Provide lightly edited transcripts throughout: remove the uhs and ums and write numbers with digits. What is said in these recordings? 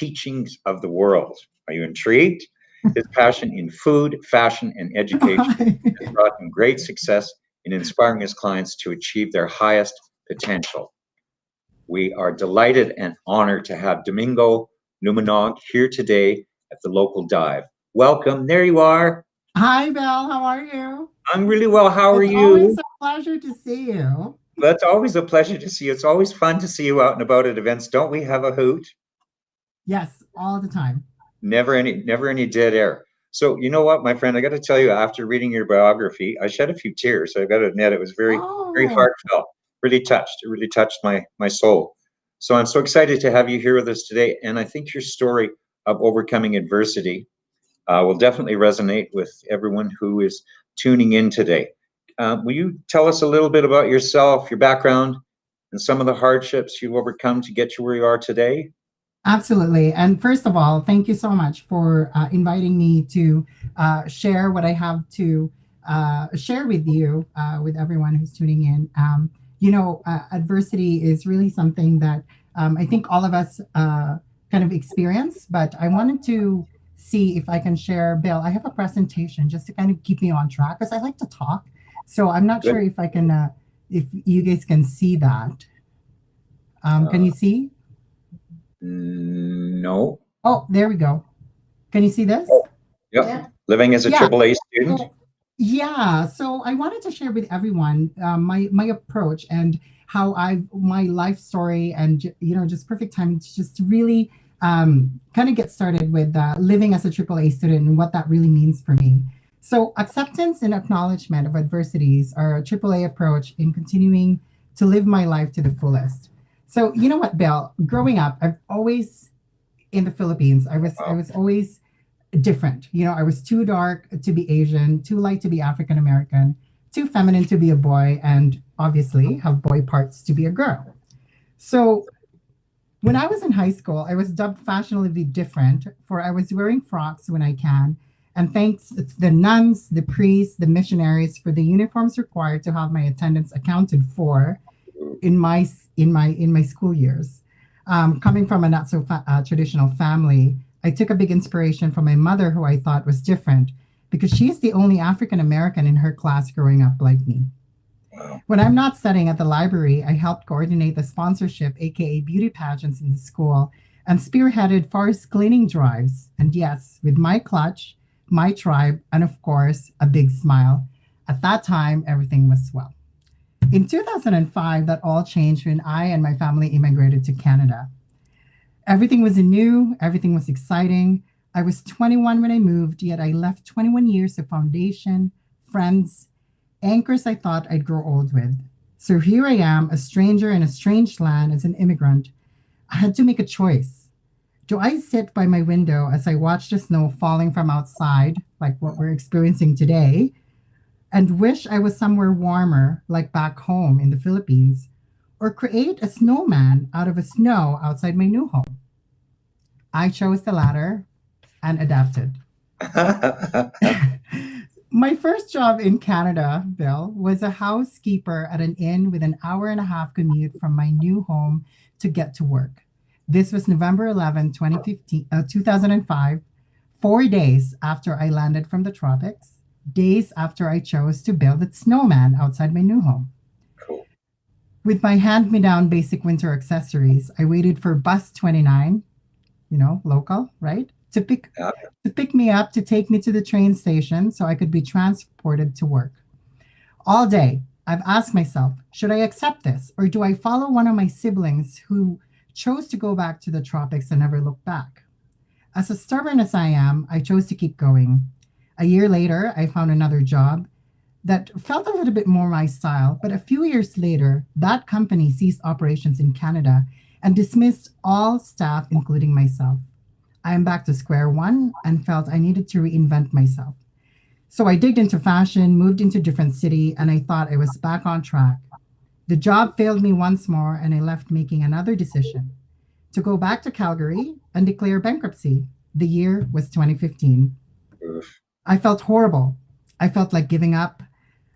teachings of the world. Are you intrigued? His passion in food, fashion, and education has brought him great success in inspiring his clients to achieve their highest potential. We are delighted and honored to have Domingo Lumanog here today at the Local Dive. Welcome. There you are. Hi, Belle. How are you? I'm really well. How are It's you? always a pleasure to see you. That's always a pleasure to see you. It's always fun to see you out and about at events. Don't we have a hoot? Yes, all the time. Never any dead air. So you know what, my friend, I got to tell you, after reading your biography, I shed a few tears. So I got to admit, it was very Oh, heartfelt. Really touched. It really touched my soul. So I'm so excited to have you here with us today. And I think your story of overcoming adversity will definitely resonate with everyone who is tuning in today. Will you tell us a little bit about yourself, your background, and some of the hardships you've overcome to get you where you are today? absolutely. And first of all, thank you so much for inviting me to share what I have to share with you, with everyone who's tuning in. Adversity is really something that I think all of us kind of experience, but I wanted to see if I can share. Bill, I have a presentation just to kind of keep me on track because I like to talk. So I'm not Good. sure if I can, if you guys can see that. Can you see? No. Oh, there we go. Can you see this? Yep. Yeah. Living as a Yeah. AAA student. Yeah. So I wanted to share with everyone my approach and how my life story and just perfect timing to just really kind of get started with living as a AAA student and what that really means for me. So acceptance and acknowledgement of adversities are a AAA approach in continuing to live my life to the fullest. So you know what, Bill? Growing up, I've always in the Philippines, I was always different. I was too dark to be Asian, too light to be African American, too feminine to be a boy, and obviously have boy parts to be a girl. So when I was in high school, I was dubbed fashionably different, for I was wearing frocks when I can. And thanks to the nuns, the priests, the missionaries for the uniforms required to have my attendance accounted for in my school years. Coming from a not so traditional family, I took a big inspiration from my mother, who I thought was different because she is the only African American in her class growing up like me. When I'm not studying at the library, I helped coordinate the sponsorship, aka beauty pageants in the school, and spearheaded forest cleaning drives. And yes, with my clutch, my tribe, and of course, a big smile. At that time, everything was swell. In 2005, that all changed when I and my family immigrated to Canada. Everything was new, everything was exciting. I was 21 when I moved, yet I left 21 years of foundation, friends, anchors I thought I'd grow old with. So here I am, a stranger in a strange land as an immigrant. I had to make a choice. Do I sit by my window as I watch the snow falling from outside, like what we're experiencing today, and wish I was somewhere warmer, like back home in the Philippines, or create a snowman out of a snow outside my new home? I chose the latter and adapted. My first job in Canada, Bill, was a housekeeper at an inn with an hour and a half commute from my new home to get to work. This was November 11, 2005, 4 days after I landed from the tropics, days after I chose to build a snowman outside my new home. Cool. With my hand-me-down basic winter accessories, I waited for bus 29, local, right? To pick me up to take me to the train station so I could be transported to work. All day, I've asked myself, should I accept this or do I follow one of my siblings who chose to go back to the tropics and never look back? As stubborn as I am, I chose to keep going. A year later, I found another job that felt a little bit more my style, but a few years later, that company ceased operations in Canada and dismissed all staff, including myself. I am back to square one and felt I needed to reinvent myself. So I digged into fashion, moved into a different city, and I thought I was back on track. The job failed me once more, and I left making another decision to go back to Calgary and declare bankruptcy. The year was 2015. Oof. I felt horrible. I felt like giving up.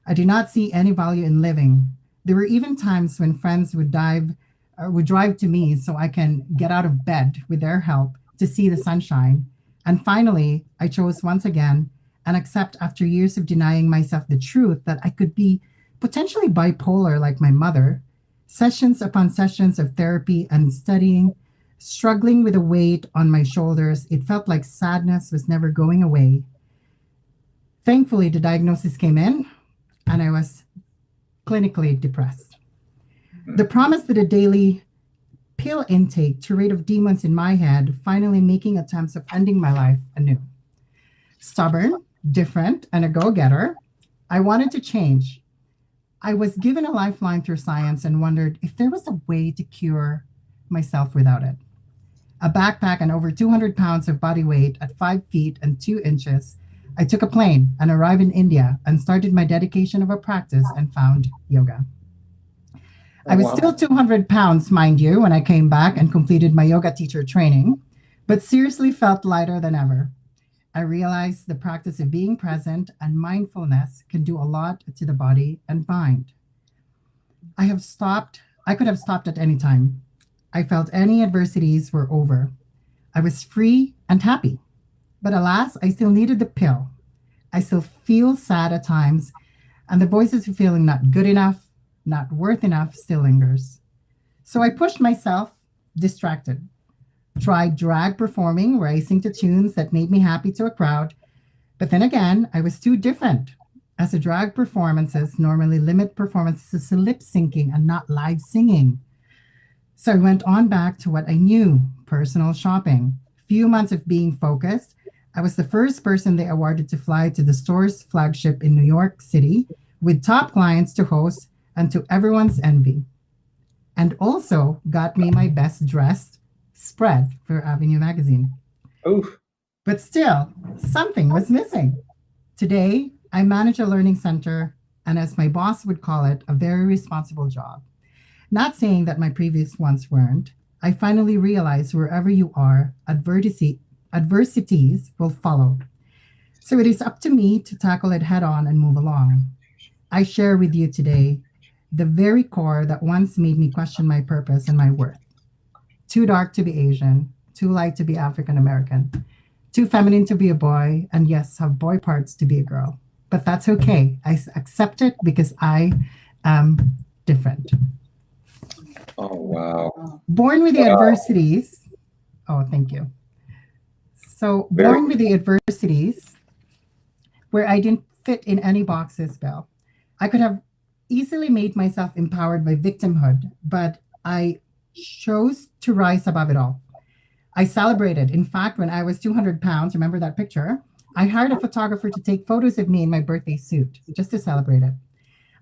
I did not see any value in living. There were even times when friends would drive to me so I can get out of bed with their help to see the sunshine. And finally, I chose once again and accept after years of denying myself the truth that I could be potentially bipolar like my mother. Sessions upon sessions of therapy and studying, struggling with a weight on my shoulders, it felt like sadness was never going away. Thankfully, the diagnosis came in and I was clinically depressed. The promise that a daily pill intake to rid of demons in my head, finally making attempts of ending my life anew. Stubborn, different, and a go-getter, I wanted to change. I was given a lifeline through science and wondered if there was a way to cure myself without it. A backpack and over 200 pounds of body weight at 5 feet and 2 inches, I took a plane and arrived in India and started my dedication of a practice and found yoga. I was still 200 pounds, mind you, when I came back and completed my yoga teacher training, but seriously felt lighter than ever. I realized the practice of being present and mindfulness can do a lot to the body and mind. I could have stopped at any time. I felt any adversities were over. I was free and happy. But alas, I still needed the pill. I still feel sad at times, and the voices of feeling not good enough, not worth enough still lingers. So I pushed myself, distracted. Tried drag performing, where I sing to tunes that made me happy to a crowd. But then again, I was too different, as the drag performances normally limit performances to lip syncing and not live singing. So I went on back to what I knew, personal shopping. Few months of being focused, I was the first person they awarded to fly to the store's flagship in New York City with top clients to host and to everyone's envy. And also got me my best dressed spread for Avenue magazine. Oof. But still, something was missing. Today, I manage a learning center, and as my boss would call it, a very responsible job. Not saying that my previous ones weren't. I finally realized wherever you are, adversities will follow. So it is up to me to tackle it head on and move along. I share with you today the very core that once made me question my purpose and my worth. Too dark to be Asian, too light to be African American, too feminine to be a boy, and yes, have boy parts to be a girl. But that's okay. I accept it because I am different. Oh, wow. Born with the adversities. Oh, thank you. So born with the adversities where I didn't fit in any boxes, Bill. I could have easily made myself empowered by victimhood, but I chose to rise above it all. I celebrated. In fact, when I was 200 pounds, remember that picture? I hired a photographer to take photos of me in my birthday suit just to celebrate it.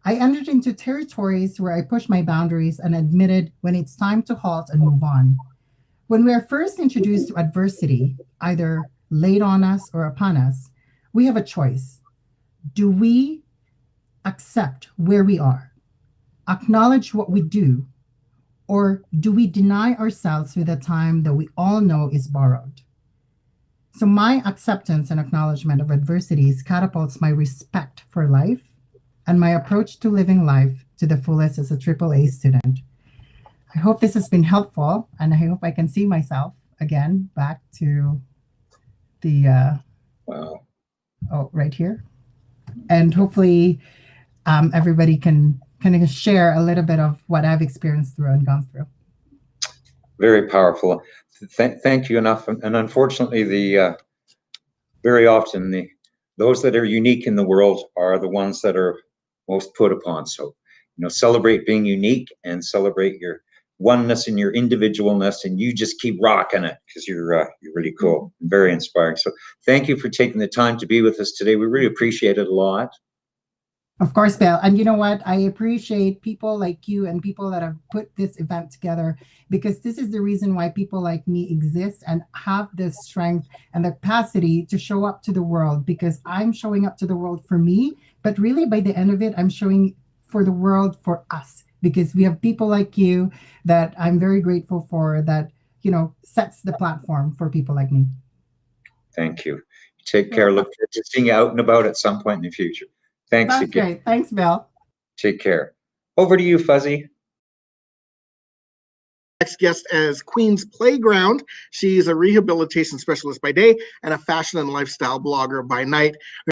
I entered into territories where I pushed my boundaries and admitted when it's time to halt and move on. When we are first introduced to adversity, either laid on us or upon us, we have a choice. Do we accept where we are, acknowledge what we do, or do we deny ourselves with a time that we all know is borrowed? So my acceptance and acknowledgement of adversities catapults my respect for life and my approach to living life to the fullest as a AAA student. I hope this has been helpful, and I hope I can see myself again back to the right here. And hopefully everybody can kind of share a little bit of what I've experienced through and gone through. Very powerful. Thank you enough. And unfortunately, very often those that are unique in the world are the ones that are most put upon. So, celebrate being unique and celebrate your oneness and your individualness, and you just keep rocking it because you're really cool and very inspiring. So thank you for taking the time to be with us today. We really appreciate it a lot. Of course, Bill. And you know what? I appreciate people like you and people that have put this event together, because this is the reason why people like me exist and have the strength and the capacity to show up to the world, because I'm showing up to the world for me. But really, by the end of it, I'm showing for the world for us, because we have people like you that I'm very grateful for that, sets the platform for people like me. Thank you. Take care. Look forward to seeing you out and about at some point in the future. Thanks That's again. Great. Thanks, Bill. Take care. Over to you, Fuzzy. next guest as Queen's Playground. She's a rehabilitation specialist by day and a fashion and lifestyle blogger by night.